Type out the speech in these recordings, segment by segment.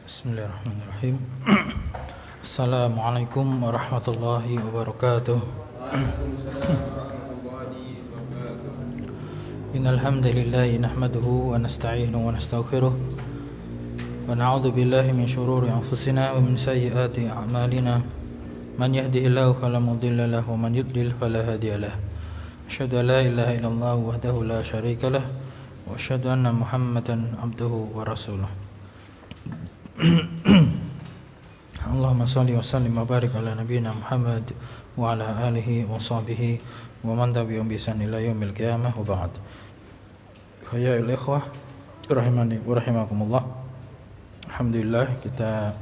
Bismillahirrahmanirrahim. Assalamualaikum warahmatullahi wabarakatuh. Innal hamdalillah nahmaduhu wa nasta'inuhu wa nastaghfiruh wa na'udzu billahi min shururi anfusina wa min sayyiati a'malina. Man yahdihillahu fala mudilla lahu wa man yudlil fala hadiya lahu. Asyhadu an la ilaha illallah wahdahu la syarika lah wa asyhadu anna Muhammadan abduhu wa rasuluh. Allahumma salli wa sallim wa barik ala nabiyyina Muhammad wa ala alihi wa sahbihi wa man tabi'ahum bi ihsan ila yaumil qiyamah wa ba'd. Ya ikhwah rahimani wa rahimakumullah. Alhamdulillah kita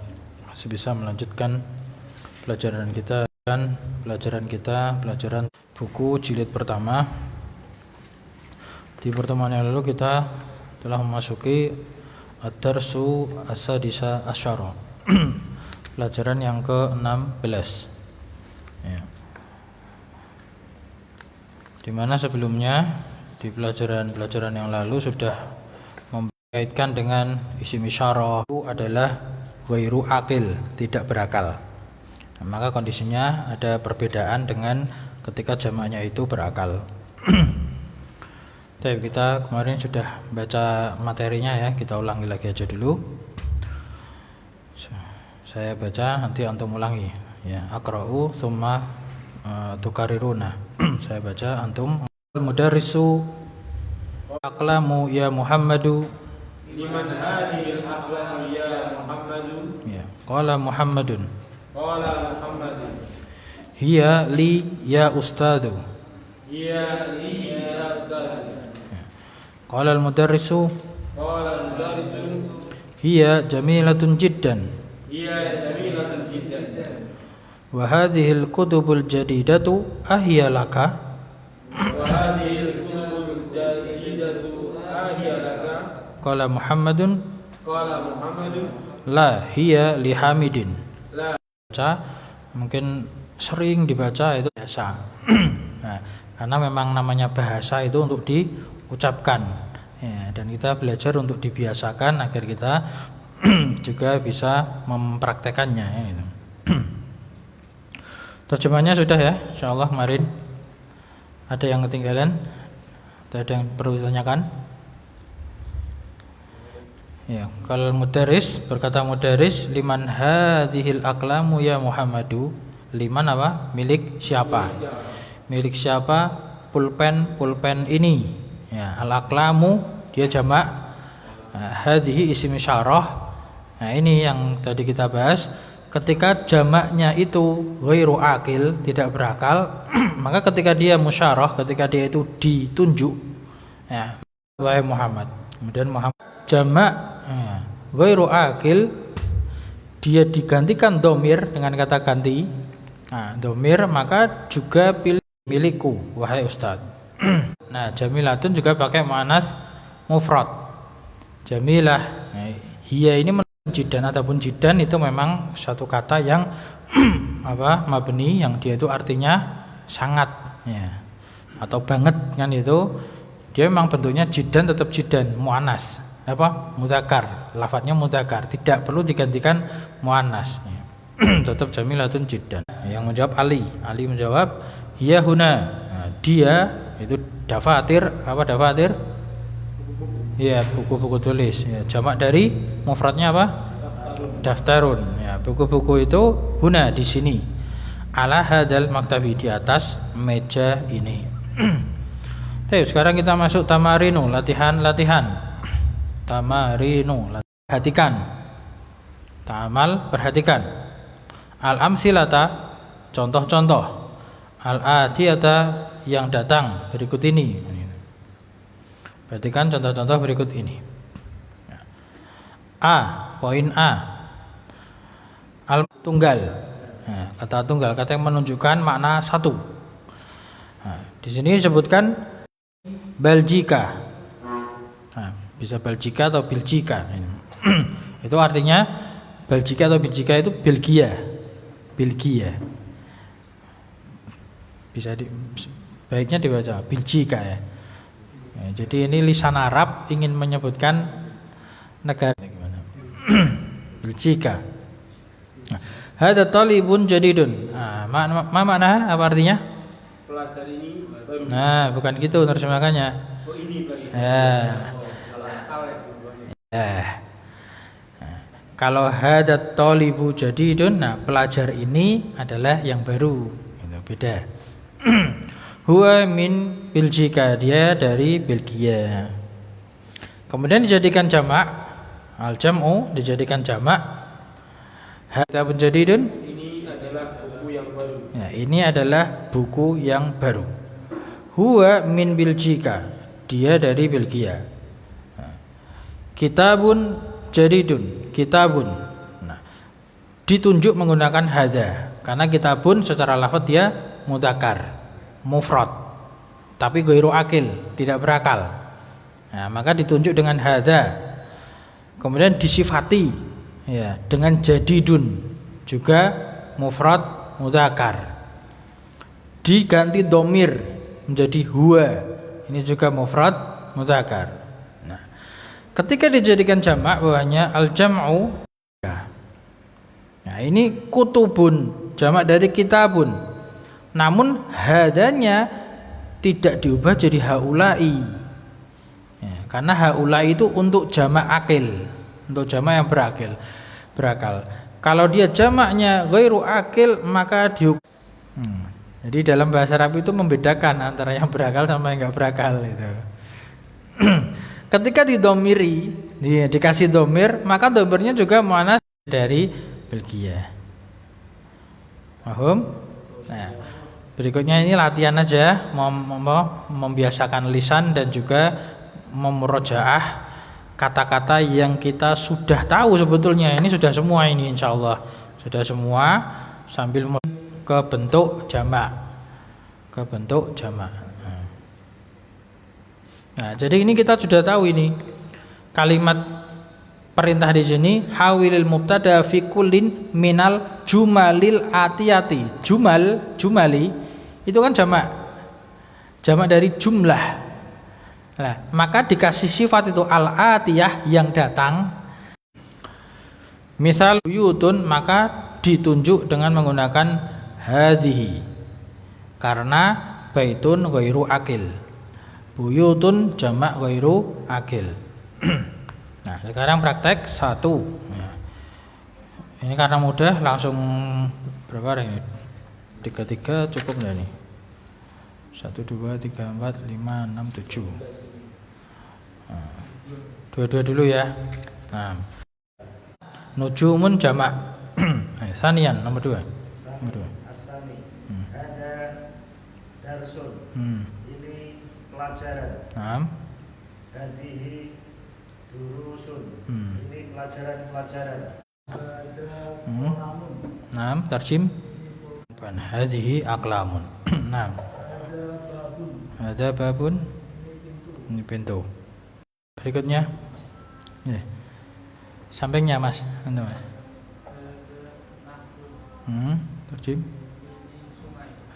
masih bisa melanjutkan pelajaran buku jilid pertama. Di pertemuan yang lalu kita telah memasuki Ad-Darsu As-Sadisa Asyara, pelajaran yang ke-16 ya. Dimana sebelumnya di pelajaran yang lalu sudah mengkaitkan dengan isim isyarah itu adalah ghairu aqil, tidak berakal. Nah, maka kondisinya ada perbedaan dengan ketika jamaknya itu berakal. Kita kemarin sudah baca materinya ya, kita ulangi lagi aja dulu. Saya baca, nanti antum ulangi ya. Aqra'u tsumma tukariruna. Saya baca, antum. Al-mudarrisu aqlamu ya Muhammadu liman hadhihi al-aqlamu ya Muhammadu. Ya, qala Muhammadun. Qala Muhammadun. Hiya li ya ustadu. Hiya li ya ustadu. Qala al-mudarrisu. Qala al-mudarrisu. Hiya jamilatun jiddan. Hiya jamilatun jiddan. Wa hadhihi al-kutubul jadidatu ahiya laka. Wa hadhihi al-kutubul jadidatu ahiya laka. Qala Muhammadun. Qala Muhammadun. La hiya li Hamidin. La. Baca mungkin sering dibaca itu biasa. Nah, karena memang namanya bahasa itu untuk diucapkan ya, dan kita belajar untuk dibiasakan agar kita juga bisa mempraktekannya ya, gitu. Terjemahnya sudah ya, insyaallah kemarin. Ada yang ketinggalan? Ada yang perlu ditanyakan? Ya, kalau mudaris, berkata mudaris, liman hadhil aqlamu ya Muhammadu. Liman apa? Milik siapa? Milik siapa? Pulpen ini. Ya, al-aqlamu dia jamak. Hadhihi isim isyarah. Nah, ini yang tadi kita bahas. Ketika jamaknya itu ghairu aqil, tidak berakal, maka ketika dia musyarah, ketika dia itu ditunjuk, ya, wahai Muhammad. Kemudian Muhammad jamak ya, ghairu aqil, dia digantikan domir dengan kata ganti. Nah, domir maka juga pilih milikku, wahai Ustaz. Nah, jamilatun juga pakai muannas mufrad. Jamilah. Nah, hiya ini jiddan ataupun jiddan itu memang satu kata yang mabni, yang dia itu artinya sangat ya, atau banget kan, itu dia memang bentuknya jiddan, tetap jiddan, muannas mudzakkar, lafadznya mudzakkar, tidak perlu digantikan muannas ya. Tetap jamilatun jiddan. Yang menjawab Ali menjawab hiya huna. Nah, dia itu dafatir, dafatir? Ya, buku-buku tulis ya, jamak dari mufradnya apa? Daftarun ya, buku-buku itu huna di sini. Ala hadzal maktabi, di atas meja ini. Sekarang kita masuk tamarinu, latihan. Tamarinu, perhatikan. Ta'amal, perhatikan. Al-amsilata, contoh-contoh. Al-atiyata, yang datang berikut ini. Perhatikan contoh-contoh berikut ini. Poin A. Al-tunggal. Nah, kata tunggal, kata yang menunjukkan makna satu. Nah, di sini disebutkan Belgika. Nah, bisa Belgika atau Belgika. Itu artinya Belgika atau Belgika itu Belgia. Bisa baiknya dibaca Belgika ya. Ya, jadi ini lisan Arab ingin menyebutkan negara gimana? Biljika. Hada talibun jadidun. Nah, mana apa artinya? Pelajar ini baru. Nah, bukan gitu terjemahkannya. Oh ini pelajar. Ya. Kalau hada talibu jadidun, nah pelajar ini adalah yang baru. Itu beda. Huwa min Biljika, dia dari Belgia. Kemudian dijadikan jamak, al-jam'u dijadikan jamak. Hada jadidun. Ini adalah buku yang baru. Ya, ini adalah buku yang baru. Huwa min Biljika, dia dari Belgia. Nah, kitabun jadidun, kitabun. Nah, ditunjuk menggunakan hada karena kitabun secara lafaz dia mudzakkar, mufrad, tapi ghairu akil, tidak berakal. Nah, maka ditunjuk dengan hada. Kemudian disifati ya dengan jadidun, juga mufrad mudzakkar. Diganti domir menjadi huwa, ini juga mufrad mudzakkar. Ketika dijadikan jamak bawahnya al-jam'u. Nah, ini kutubun, jamak dari kitabun. Namun hadanya tidak diubah jadi haulai. Ya, karena haulai itu untuk jamak akil, untuk jamak yang berakal. Kalau dia jamaknya ghairu akil maka diubah. Jadi dalam bahasa Arab itu membedakan antara yang berakal sama yang enggak berakal itu. Ketika didomiri, dikasih domir, maka domirnya juga muannas dari Belgia. Paham? Nah, berikutnya ini latihan aja, membiasakan lisan dan juga memurojaah kata-kata yang kita sudah tahu sebetulnya. Ini sudah semua ini insyaallah. Sudah semua sambil ke bentuk jamak. Ke bentuk jamak. Nah, jadi ini kita sudah tahu ini kalimat perintah di sini hawilil mubtada fi kullin minal jumalil atiyati. Jumali itu kan jamak dari jumlah. Nah, maka dikasih sifat itu al-atiyah yang datang. Misal buyutun maka ditunjuk dengan menggunakan hadhihi karena baitun ghairu akil. Buyutun jamak ghairu akil. Nah, sekarang praktek 1. Ini karena mudah langsung berapa ini? 3 cukup enggak nih? 1 2 3 4 5 6 7. Nah, dua dulu ya. Nah, nujumun jamak. Sanian nomor 2. Nomor 2. Asani. Ada darsun. Ini pelajaran. Naam. Hadihi durusun. Ini pelajaran-pelajaran. Naam, tarjim. Ban hadihi aqlamun. Naam. Ada babun. Ini pintu. Berikutnya. Ya. Sampingnya Mas. Tarjim.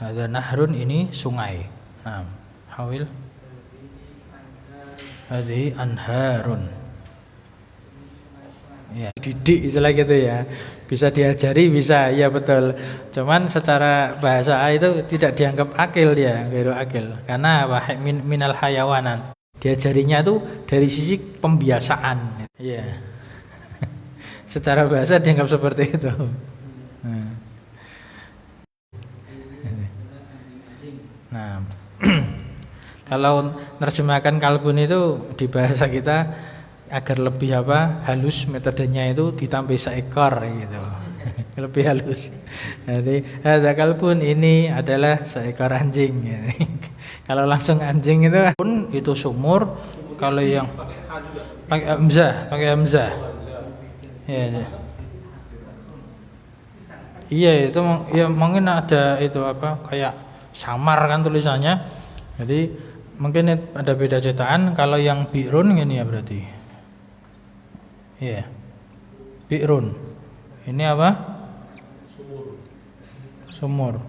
Ada nahrun, ini sungai. Naam. Hawil. Hadihi anharun. Ya, didik istilah gitu ya. Bisa diajari, bisa, ya betul. Cuman secara bahasa itu tidak dianggap akil dia, ghairu akil. Karena minal hayawanan. Diajarinya tuh dari sisi pembiasaan. Iya. Secara bahasa dianggap seperti itu. Nah, kalau menerjemahkan kalbun itu di bahasa kita agar lebih halus, metodenya itu ditambah seekor gitu. Lebih halus. Jadi ada kalbun, ini adalah seekor anjing. Kalau langsung anjing itu sumur. Kalau yang pakai hamzah. Iya. Iya, itu ya mungkin ada itu kayak samar kan tulisannya. Jadi mungkin ada beda cetakan. Kalau yang bi'run ini ya berarti. Iya. Bi'run. Ini apa? Sumur.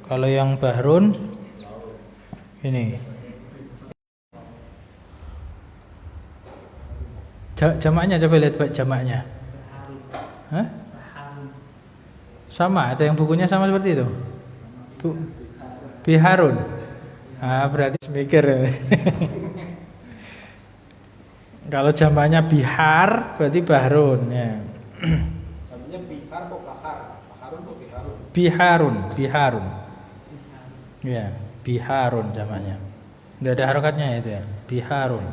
Kalau yang bahrun ini. Jamaknya coba lihat jamaknya. Hah? Sama, ada yang bukunya sama seperti itu? Biharun. Berarti mikir. Kalau jamaknya bihar berarti bahrun ya. Jamaknya bihar kok bahar? Baharun kok biharun? Biharun. Ya, biharun jamaknya. Enggak ada harokatnya itu ya. Biharun.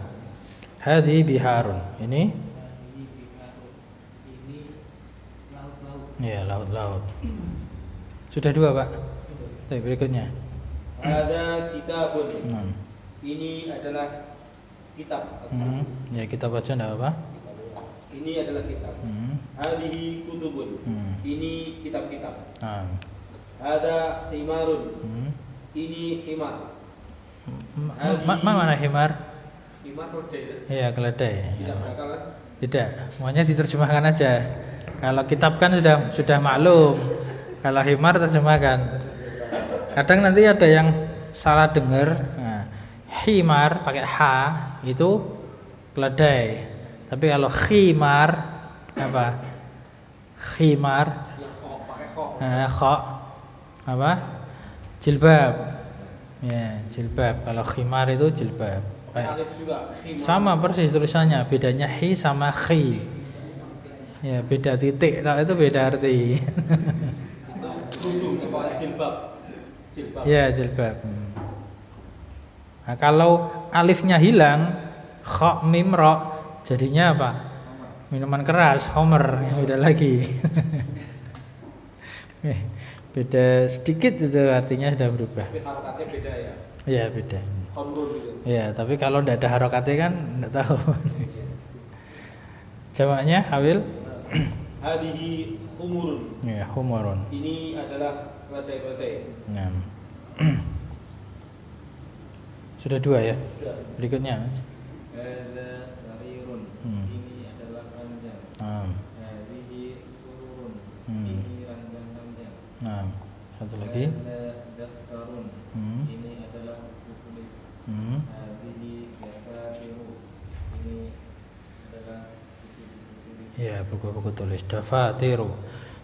Hadi biharun. Ini laut-laut. Ya, laut-laut. Sudah 2, Pak. Baik, berikutnya. Ada kitabun. Ini adalah kitab. Ya, kita baca enggak apa? Ini adalah kitab. Hadihi kutubun. Ini kitab-kitab. Ada himarun. Ini himar. Mana himar? Himar keledai. Iya, keledai. Tidak berakal kan? Tidak, semuanya diterjemahkan aja. Kalau kitab kan sudah maklum. Kalau himar terjemahkan. Kadang nanti ada yang salah dengar. Nah, himar pakai h itu keledai. Tapi kalau khimar apa? Khimar. Ya kok pakai kok. Kho apa? Jilbab. Ya, jilbab. Kalau khimar itu jilbab. Alif juga. Khimar. Sama persis tulisannya, bedanya hi sama khi. Ya, beda titik, nah, itu beda arti. Kerudung, jilbab. Jilbab. Ya, jilbab. Nah, kalau alifnya hilang, kha mim ra, jadinya apa? Minuman keras, homer, beda lagi. Beda sedikit itu artinya sudah berubah. Tapi harokatnya beda ya. Ya, beda. Homrun gitu. Ya, tapi kalau tidak ada harokatnya kan tidak tahu. Jamaknya Hawil? Hadihi humurun. Ya, humurun. Ini adalah keledai-keledai. Ya. Sudah 2 ya? Sudah. Berikutnya, Mas. Hadza sarirun. Ini adalah ranjang. Hadihi sururun. Ini ranjang ranjang. Nah, satu lagi. Hadza daftarun. Ini adalah buku tulis. Hadihi daftaru. Ini adalah buku-buku tulis. Ya, buku-buku tulis dafatiru.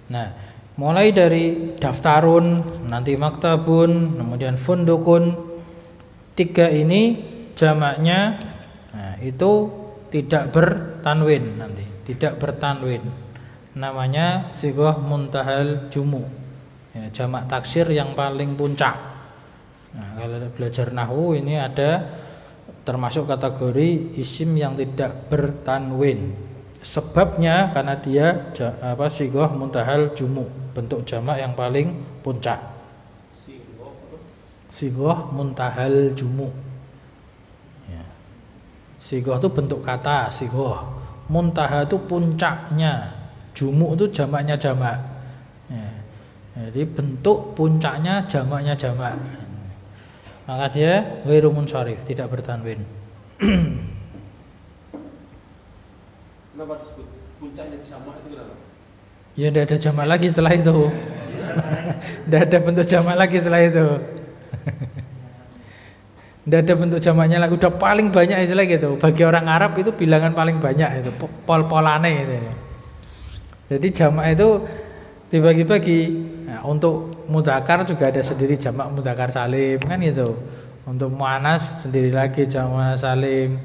Nah, mulai dari daftarun, nanti maktabun, kemudian fundukun. 3 ini jamaknya itu tidak bertanwin nanti, tidak bertanwin. Namanya sighah muntahal jumu. Ya, jamak taksir yang paling puncak. Nah, kalau belajar nahwu ini ada termasuk kategori isim yang tidak bertanwin. Sebabnya karena dia sighah muntahal jumu, bentuk jamak yang paling puncak. Sighah muntahal jumu. Ya. Sighah itu bentuk kata sighah. Muntaha itu puncaknya. Jumu itu jamaknya jamak. Ya. Jadi bentuk puncaknya jamaknya jamak. Maka dia ghairu munsharif, tidak bertanwin. Kenapa disebut puncaknya jamak itu kenapa? Ya tidak ada jamak lagi setelah itu. Tidak ada bentuk jamak lagi setelah itu. Tidak ada bentuk jamaknya lagi. Udah paling banyak istilah gitu. Bagi orang Arab itu bilangan paling banyak itu. Pol-polane itu. Jadi jamak itu dibagi-bagi. Nah, untuk mudzakkar juga ada sendiri jamak mudzakkar salim kan gitu. Untuk muannas sendiri lagi jamak salim.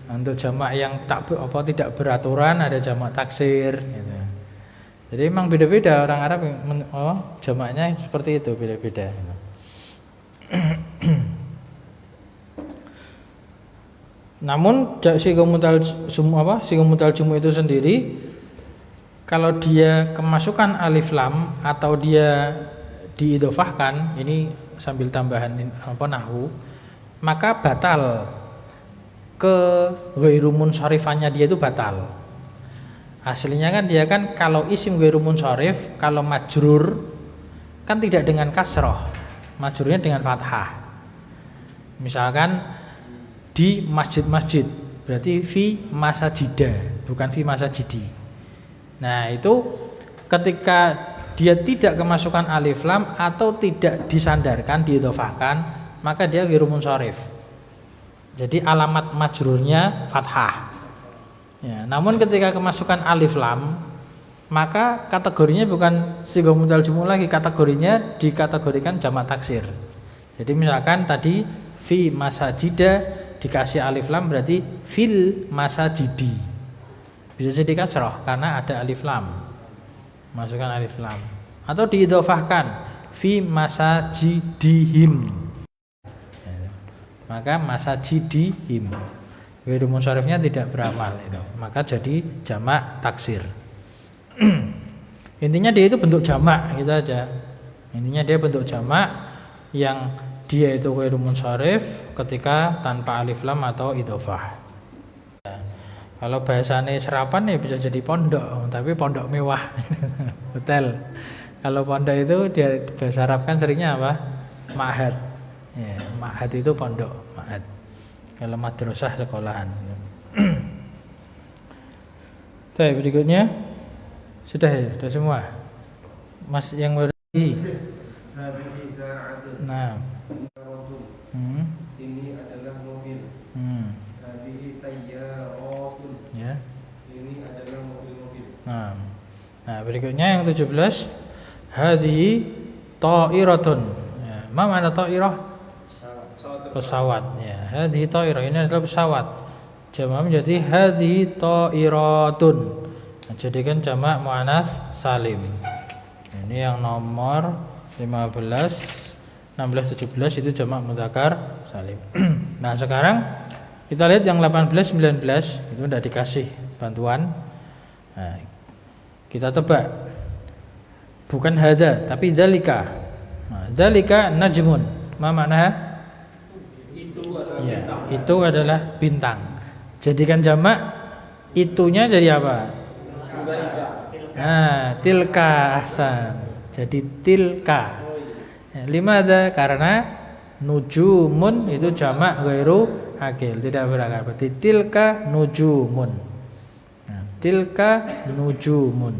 Untuk jamak yang tidak beraturan ada jamak taksir gitu. Jadi memang beda-beda orang Arab jamaknya seperti itu beda-beda gitu. Namun sighah mutal jumu itu sendiri kalau dia kemasukan alif lam atau dia diidhofahkan, ini sambil tambahan nahwu, maka batal ke ghairu munsharifanya dia itu batal. Aslinya kan dia kan kalau isim ghairu munsharif, kalau majrur kan tidak dengan kasroh, majrurnya dengan fathah. Misalkan di masjid-masjid, berarti fi masajida, bukan fi masajidi. Nah, itu ketika dia tidak kemasukan alif lam atau tidak disandarkan, diidhofahkan, maka dia ghairu munsharif. Jadi alamat majrurnya fathah. Ya, namun ketika kemasukan alif lam maka kategorinya bukan sigha mutal jumu lagi, kategorinya dikategorikan jamak taksir. Jadi misalkan tadi fi masajida dikasih alif lam berarti fil masajidi. Bisa jadi kasroh karena ada alif lam. Masukkan alif lam. Atau diidhofahkan fi masajidihim. Maka masajidihim. Ghairu munsharifnya tidak beramal itu. Maka jadi jamak taksir. Intinya dia itu bentuk jamak gitu aja. Intinya dia bentuk jamak yang dia itu ghairu munsharif ketika tanpa alif lam atau idhofah. Kalau bahasane serapan ya bisa jadi pondok, tapi pondok mewah. Hotel. Kalau pondok itu dia bahasa Arab kan seringnya apa? Ma'had. Ya, ma'had itu pondok, ma'had. Kalau madrasah sekolahan. Oke, berikutnya sudah ya, sudah semua. Mas yang berdiri. Nah. Ini adalah mobil. Hadhihi sayyaratun. Ya. Ini adalah mobil-mobil. Nah, berikutnya yang 17. Hadhihi ta'iratun. Ya, ma mana ta'irah? Pesawat. Ya, hadhihi ta'irah ini adalah pesawat. Jamak menjadi hadhihi ta'iratun. Nah, jadikan jamak muannats salim. Ini yang nomor 15, 16, 17 itu jamak mudzakkar salim. Nah, sekarang kita lihat yang 18, 19 itu tidak dikasih bantuan. Nah, kita tebak. Bukan hada, tapi dalika. Nah, dalika najmun. Ma makna? Itu adalah Ya, bintang. itu adalah bintang. Jadikan jamak, itunya jadi apa? Nah, tilka ahsan. Jadi tilka. Ya, limada karena nujumun itu jamak ghairu akil, tidak berakal. Berarti tilka nujumun. Nah, tilka nujumun.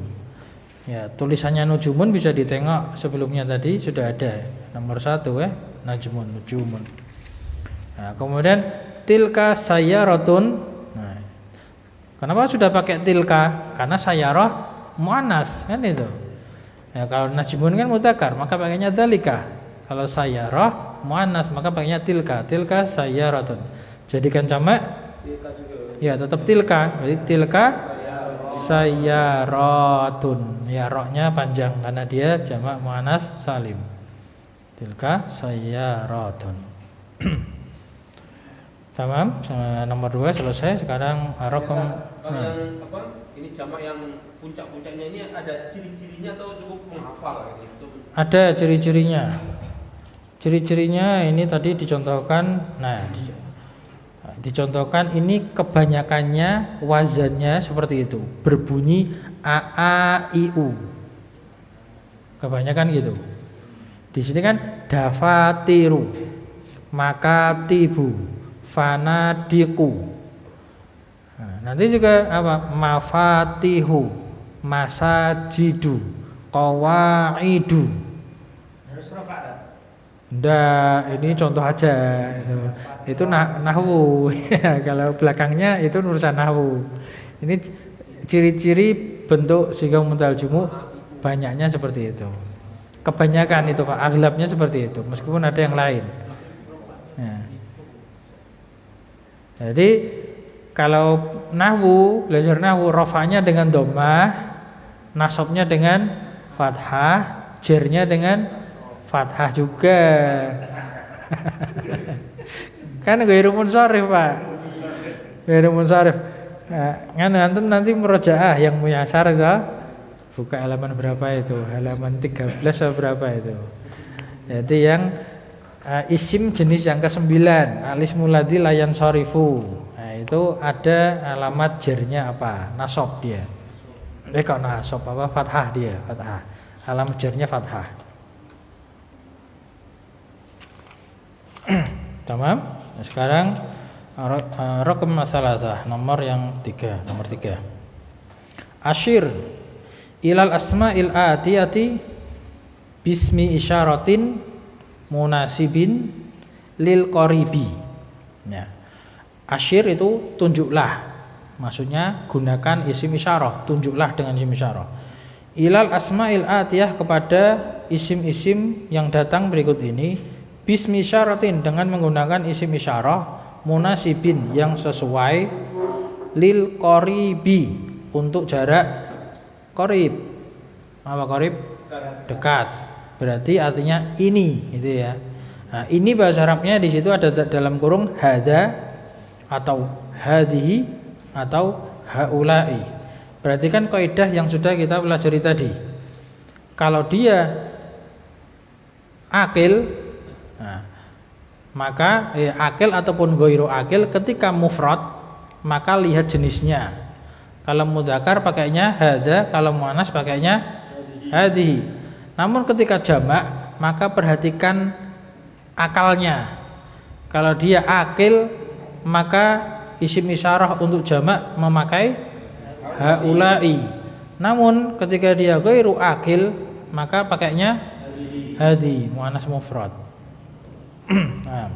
Ya, tulisannya nujumun bisa ditengok sebelumnya tadi sudah ada nomor 1 ya, najmun nujumun. Nah, kemudian tilka sayyaratun. Nah, kenapa sudah pakai tilka? Karena sayyarah muannas kan itu. Ya, kalau najmun kan mudzakkar, maka pakainya dalika. Kalau sayyarah muannas, maka pakainya tilka. Tilka sayyaratun. Jadikan jamak Tilka juga. ya tetap tilka. Jadi tilka sayyaratun. Ya, roknya panjang karena dia jamak muannats salim. Tilka sayyaratun. Tamam, nomor 2 selesai. Sekarang raqam. Kalau yang apa? Ini jamak yang puncak-puncaknya ini ada ciri-cirinya atau cukup menghafal gitu? Ada ciri-cirinya. Ciri-cirinya ini tadi dicontohkan. Nah, dicontohkan ini kebanyakannya wazannya seperti itu, berbunyi a a i u. Kebanyakan gitu. Di sini kan dafatiru, makatibu, fanadiku. Nah, nanti juga apa? Mafatihu, masajidu, qawaidu. Harus rofa. Nggak, ini contoh aja itu nahwu. Kalau belakangnya itu urusan nahwu. Ini ciri-ciri bentuk sigha mutal jumu banyaknya seperti itu. Kebanyakan itu Pak, aghlabnya seperti itu, meskipun ada yang lain. Ya. Jadi kalau nahwu, belajar nahwu, rafa'nya dengan dhammah, nasabnya dengan fathah, jernya dengan fathah juga. Kan ghairu munsharif, Pak. Ghairu munsharif. Nah, nanti murojaah yang muyasar itu. Buka halaman berapa itu? Halaman 13 atau berapa itu? Jadi yang isim jenis yang ke-9, alis muladi layan shorifu. Nah, itu ada alamat jernya apa? Nasab dia. Kok nasab apa? Fathah dia, fathah. Alamat jernya fathah. Tamam. Nah, sekarang raqam masalah nomor yang 3, nomor 3. Asyir ilal asma'il atiyati bismi isyaratin munasibin lil qaribi. Ya. Asyir itu tunjuklah. Maksudnya gunakan isim isyarah, tunjuklah dengan isim isyarah. ilal asma'il atiyah, kepada isim-isim yang datang berikut ini, bismi syaratin, dengan menggunakan isim isyarah, munasibin, yang sesuai, lil qoribi, untuk jarak qorib. Apa qorib? Dekat. Berarti artinya ini, gitu ya. Nah, ini bahasa Arabnya di situ ada dalam kurung hada atau hadihi atau haulai. Berarti kan kaidah yang sudah kita pelajari tadi. Kalau dia akil, nah, maka akil ataupun ghairu akil, ketika mufrad maka lihat jenisnya. Kalau mudzakkar pakainya hada, kalau muannas pakainya hadihi. Namun ketika jamak maka perhatikan akalnya. Kalau dia akil maka isim isyarah untuk jamak memakai haulai. Namun ketika dia ghairu akil maka pakainya hadi, muannas mufrad. Nah.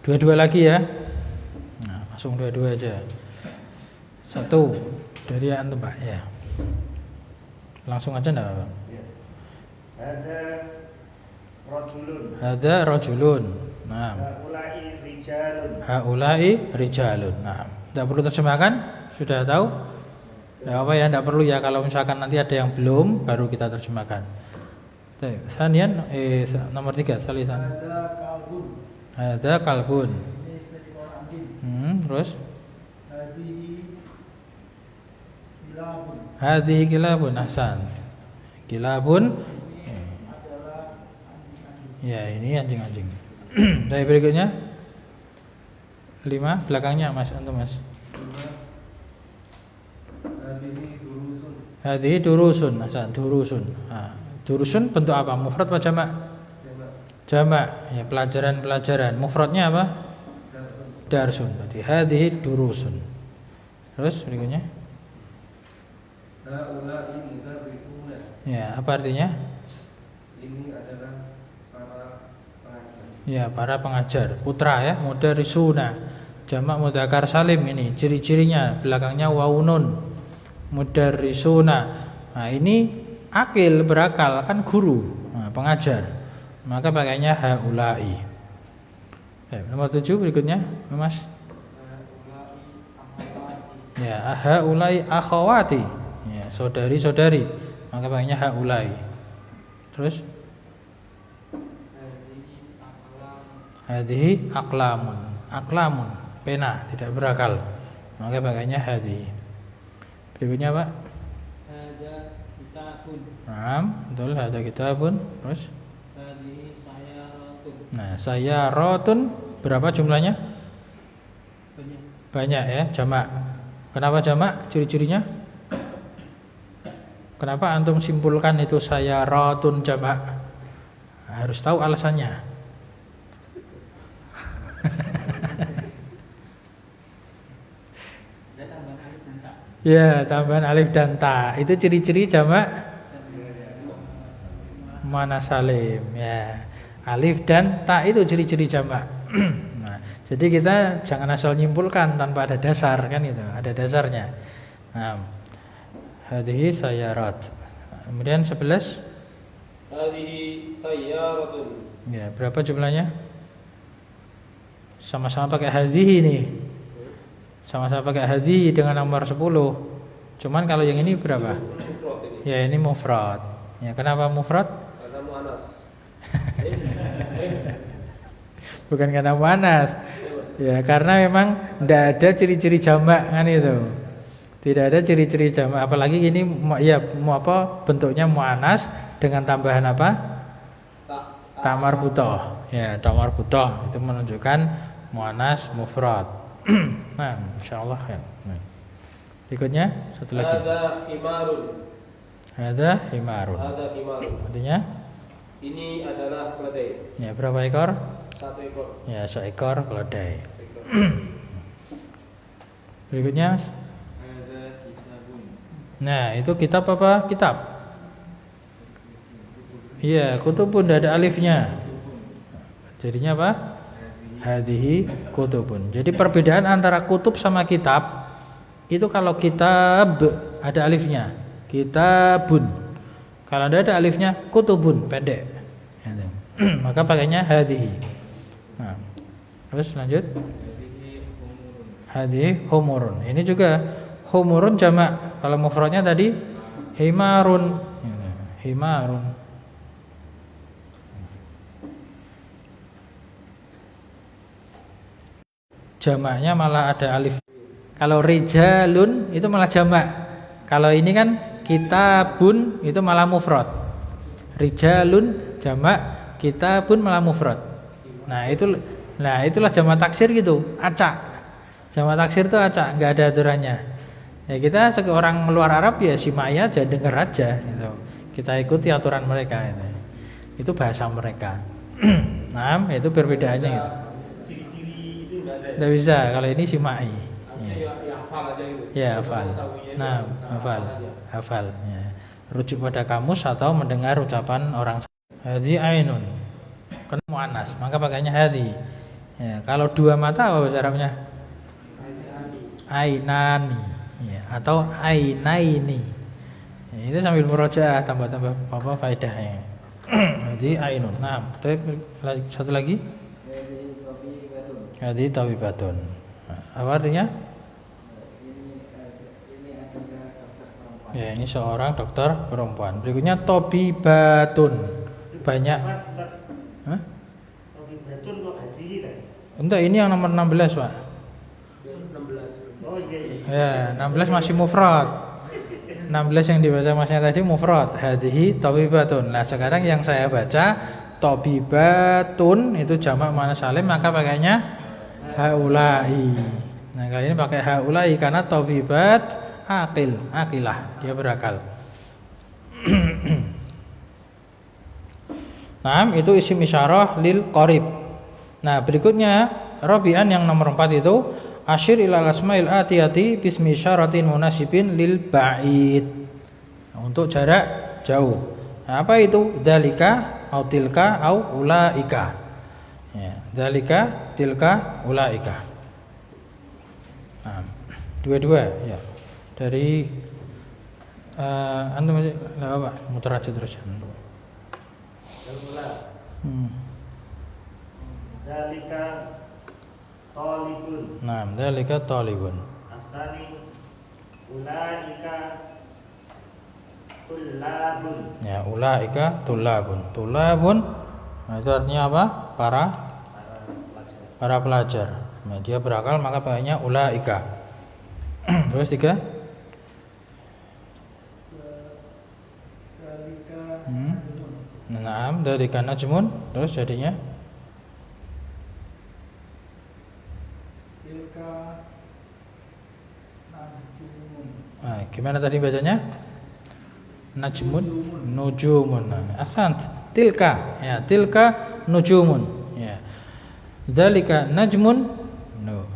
Dua-dua lagi ya. Nah, langsung dua-dua aja. Satu dari antum Pak ya. Langsung aja enggak Pak? Ada rajulun. Ada rajulun. Nah. Haulai rijalun. Haulai rijalun. Nah, tidak perlu terjemahkan? Sudah tahu? Tidak apa ya, tidak perlu ya. Kalau misalkan nanti ada yang belum, baru kita terjemahkan. Sanian, nomor 3, salisan. Ada kalbun. Ada kalbun. Ini seekor anjing. Terus? Hadihi kilabun. Hadihi kilabun, ahsan. Kilabun. Adalah anjing-anjing. Ya, ini anjing-anjing. Dari berikutnya 5 belakangnya Mas, antum Mas. Hadihi durusun. Hadihi durusun, ahsan, durusun. Nah, durusun bentuk apa? Mufrad atau jamak? Jamak. Ya, pelajaran-pelajaran. Mufradnya apa? Darsun. Berarti hadihi durusun. Terus berikutnya? Haulai mudarrisuna. Ya, apa artinya? Ini adalah para pengajar. Ya, para pengajar. Putra ya, mudarrisuna. Jamak mudzakkar salim ini. Ciri-cirinya belakangnya waunun. Mudarrisuna. Nah, ini akil, berakal, kan guru, nah, pengajar. Maka pakainya haulai. Nomor 7 berikutnya, Mas. Ya, haulai akhawati. Ya, saudari-saudari. Maka pakainya haulai. Terus? Hadihi aqlamun. Aqlamun, pena, tidak berakal. Maka pakainya hadihi. Berikutnya, Pak. Ada kitabun. Nah, betul, ada kitabun. Terus? Hadihi sayaratun. Nah, sayaratun berapa jumlahnya? Banyak. Banyak ya, jamak. Kenapa jamak? Ciri-cirinya? Kenapa antum simpulkan itu sayaratun jamak? Harus tahu alasannya. Ya, tambahan alif dan ta. Itu ciri-ciri jamak muannas salim ya. Alif dan ta itu ciri-ciri jamak. Nah, jadi kita jangan asal nyimpulkan tanpa ada dasar kan itu, ada dasarnya. Nah, hadhihi sayarat. Kemudian 11. Hadihi sayyaratun. Ya, berapa jumlahnya? Sama-sama pakai hadhihi nih. Sama-sama pakai hadhihi dengan nomor 10. Cuman kalau yang ini berapa? Mufrad ini. Ya, ini mufrad. Ya, kenapa mufrad? Karena muannas. Bukan karena muannas. Ya, karena memang tidak ada ciri-ciri jamak kan itu. Tidak ada ciri-ciri jamak, apalagi ini ya apa bentuknya muannas dengan tambahan apa? Ta marbuthah. Ya, ta marbuthah itu menunjukkan muannas mufrad. Nah, insyaallah ya. Nah. Berikutnya satu lagi. Ada himarun. Ada himarun. Ada himarun. Artinya? Ini adalah keledai. Ya, berapa ekor? 1 ekor. Ya, seekor keledai. Berikutnya. Ada kitabun. Nah, itu kitab apa? Kitab. Iya, kutubun tidak ada alifnya. Jadinya apa? Hadihi kutubun. Jadi perbedaan antara kutub sama kitab itu kalau kitab ada alifnya. Kitabun. Kalau tidak ada alifnya, kutubun, pendek. Gitu. Maka pakainya hadhihi. Nah, terus lanjut. Hadhihi humurun. Ini juga humurun jamak. Kalau mufradnya tadi himarun. Gitu. Himarun. Jamaknya malah ada alif. Kalau rijalun itu malah jamak. Kalau ini kan kitabun itu malah mufrad. Rijalun jamak, kitabun malah mufrad. Nah, itulah jamak taksir gitu, acak. Jamak taksir itu acak, nggak ada aturannya. Ya kita sebagai orang luar Arab ya simai aja, denger aja gitu. Kita ikuti aturan mereka itu. Itu bahasa mereka. Nah, itu perbedaannya gitu. Ciri-ciri itu enggak ada. Nggak bisa, kalau ini simai. Artinya ya hafal aja gitu. Ya, hafal. Nah, hafal. Hafal. Ya. Rujuk pada kamus atau mendengar ucapan orang. Hadi ainun. Kan muannas, maka pakainya hadi. Ya, kalau dua mata apa bahasa Arabnya? Ainani. Ya, atau ainaini. Ya, itu sambil murojaah tambah-tambah apa faedahnya. Hadi ainun. Nah, satu lagi. Hadi tabibatun. Apa artinya? Ya, ini seorang dokter perempuan. Berikutnya tobibatun. Banyak. Hah? Tobibatun kok hadihi kan? Enggak, ini yang nomor 16, Pak. 16. Oh iya. Ya, 16 masih mufrad. 16 yang dibaca Masnya tadi mufrad. Hadihi tobibatun. Nah, sekarang yang saya baca tobibatun itu jamak muannats salim, maka pakainya haulai. Nah, kali ini pakai haulai karena tobibat akilah, dia berakal. Nah, itu isim isyarah lil qarib. Nah, berikutnya Rabi'an yang nomor 4 itu asyir ilal asmail atiyati bismi isyaratin munasibin lil ba'id. Nah, untuk jarak jauh. Nah, apa itu? Dzalika au tilka au ulaika. Ya, dzalika, tilka, ulaika. Nah, dua-dua ya. Dari antum aja enggak apa, muter aja terus. Dalika talibun. Nah, dzalika talibun. Asani ulaika tullabun. Ya, ulaika tulabun. Tulabun, nah itu artinya apa? Para pelajar. Nah, dia berakal maka pakainya ulaika. Terus 3. Nah, dari kana najmun terus jadinya Tilka najmun. nah, gimana tadi bacanya? Najmun, nujumun. Nah, asant. Tilka, ya, tilka nujumun. Ya. Dzalika najmun. No.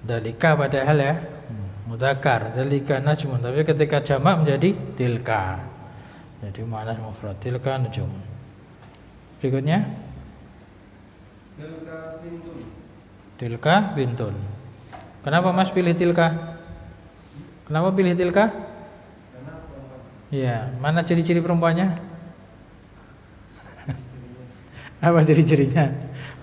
Dzalika padahal ya mudzakkar, dzalika najmun, tapi ketika jamak menjadi tilka. Jadi muannats mufrad, tilka nujumun. Berikutnya Tilka bintun. tilka bintun. Kenapa Mas pilih tilka? Kenapa pilih tilka? Karena perempuan. Iya, mana ciri-ciri perempuannya? Apa ciri-cirinya?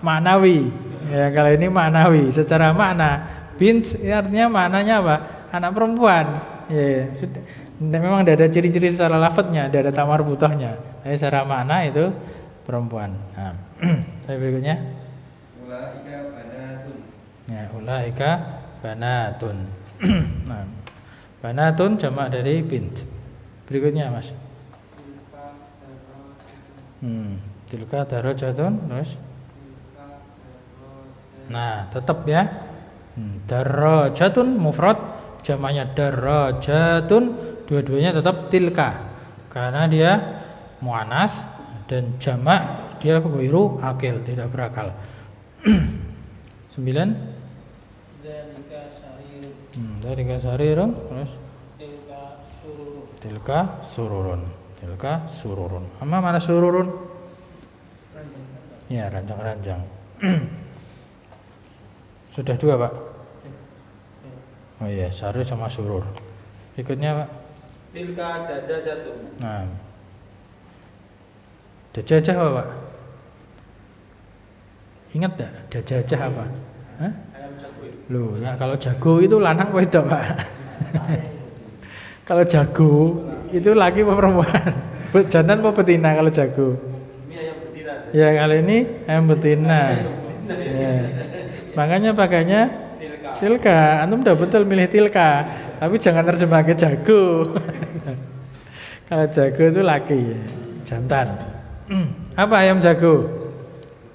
Maknawi. Ya, kalau ini maknawi, secara makna. Bint artinya maknanya apa? Anak perempuan. Ya, sudah. Memang tidak ada ciri-ciri secara lafadznya, tidak ada tamar butohnya. Tapi secara makna itu perempuan. Nah, saya berikutnya. Ulaika banatun. Ya, ulaika banatun. Nah, banatun jamak dari bint. Berikutnya, Mas. Tilka darajatun, terus. Nah, tetap ya. Darajatun mufrad, jamaknya darajatun, dua-duanya tetap tilka. Karena dia muannas dan jamak dia ghairu akil, tidak berakal. 9. Dzalika sarirun. Dzalika sarirun, terus Tilka sururun. tilka sururun. Tilka sururun. Mana sururun? Ya, ranjang-ranjang. Sudah 2, Pak. Oh iya, sarir sama surur. Berikutnya, Pak. tilka dajajatun. Nah. Dajajah apa, Pak? Ingat enggak? Dajajah apa? Hah? Ayam jago. Loh, ya kalau jago itu lanang apa itu, Pak? Kalau jago itu laki apa perempuan? Jantan apa betina kalau jago? Ini ayam betina. Ya kali ini ayam betina. Ya. Makanya pakainya tilka. Antum udah betul milih tilka, tapi jangan terjemah ke jago. Kalau jago itu laki, jantan. Apa ayam jago?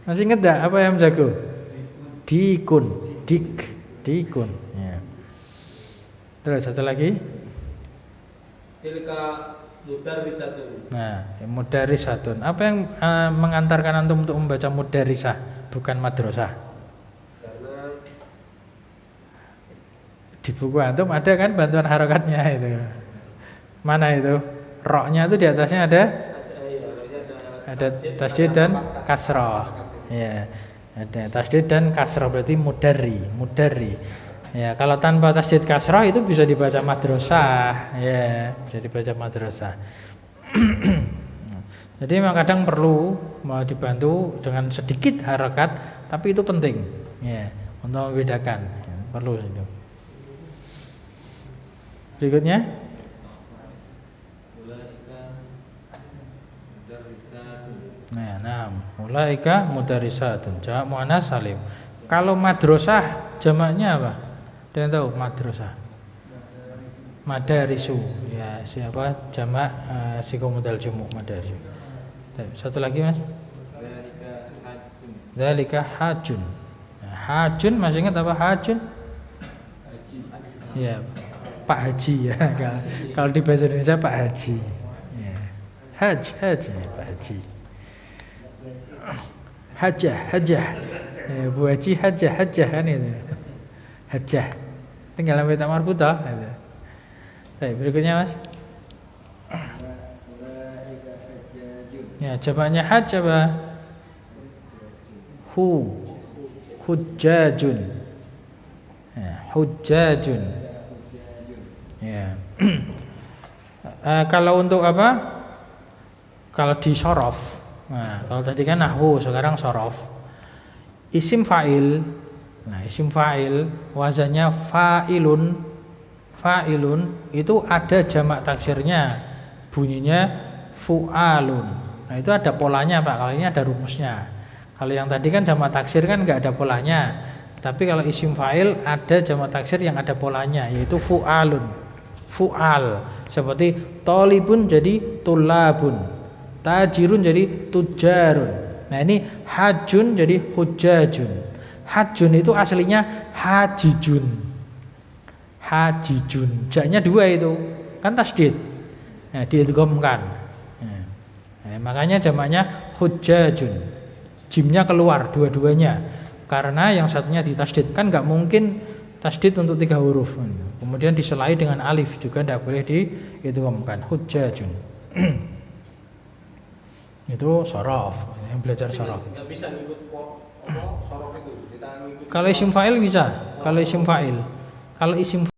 Masih inget gak apa ayam jago? Dikun, dikun. Ya. Terus satu lagi. Tilka mudarrisatun. Nah, mudarrisatun. Apa yang mengantarkan antum untuk membaca mudarrisah, bukan madrasah? Karena Di buku antum ada kan bantuan harokatnya itu. Mana itu? Roknya itu di atasnya ada tasdid dan kasroh. Ya, ada tasdid dan kasroh berarti mudari. Ya, kalau tanpa tasdid kasroh itu bisa dibaca madrasah. Ya, bisa dibaca madrasah. Jadi memang kadang perlu mau dibantu dengan sedikit harokat, tapi itu penting. Ya, untuk membedakan. Ya, perlu itu. Berikutnya. Nah, ulaika mudarisatun. Jamak muannas salim. Kalau madrasah jamaknya apa? Ada yang tahu madrasah? Madarisu. Ya, siapa? Jamak sikomodal jumuk madarisu. Satu lagi, Mas. Dzalika hajun. Nah, hajun masih ingat apa hajun? Ya, Pak Haji ya. Kalau di bahasa Indonesia Pak Haji. Ya. Haji, Pak Haji. Hajah. Ya, Bu Haji hajah kan itu. Hajah. Tinggal ambil tamar buta gitu. Baik, berikutnya Mas. Ya, jawabannya haj apa? Hujjajun. Ya, hujjajun. Ya. Kalau untuk apa? Kalau di sorof. Nah, kalau tadi kan nahwu, sekarang sorof. Isim fa'il. Nah, isim fa'il wazannya fa'ilun. Fa'ilun itu ada jamak taksirnya. Bunyinya fu'alun. Nah, itu ada polanya, Pak. Kalau ini ada rumusnya. Kalau yang tadi kan jamak taksir kan enggak ada polanya. Tapi kalau isim fa'il ada jamak taksir yang ada polanya, yaitu fu'alun. Fu'al. Seperti tolibun jadi tulabun. Tajirun jadi tujarun. Nah, ini hajun jadi hujajun. Hajun itu aslinya hajijun. Hajijun. Jaknya dua itu. Kan tasdid. Nah, diidghamkan. Nah, makanya jamaknya hujajun. Jimnya keluar dua-duanya. Karena yang satunya ditasdid. Kan enggak mungkin tasdid untuk 3 huruf. Kemudian diselai dengan alif juga tidak boleh diidghamkan. Hujajun. Itu sorof, yang belajar sorof. Nggak bisa ngikut sorof itu. Kita ngikut. Kalau isim fa'il bisa. Kalau isim fa'il. Kalau isim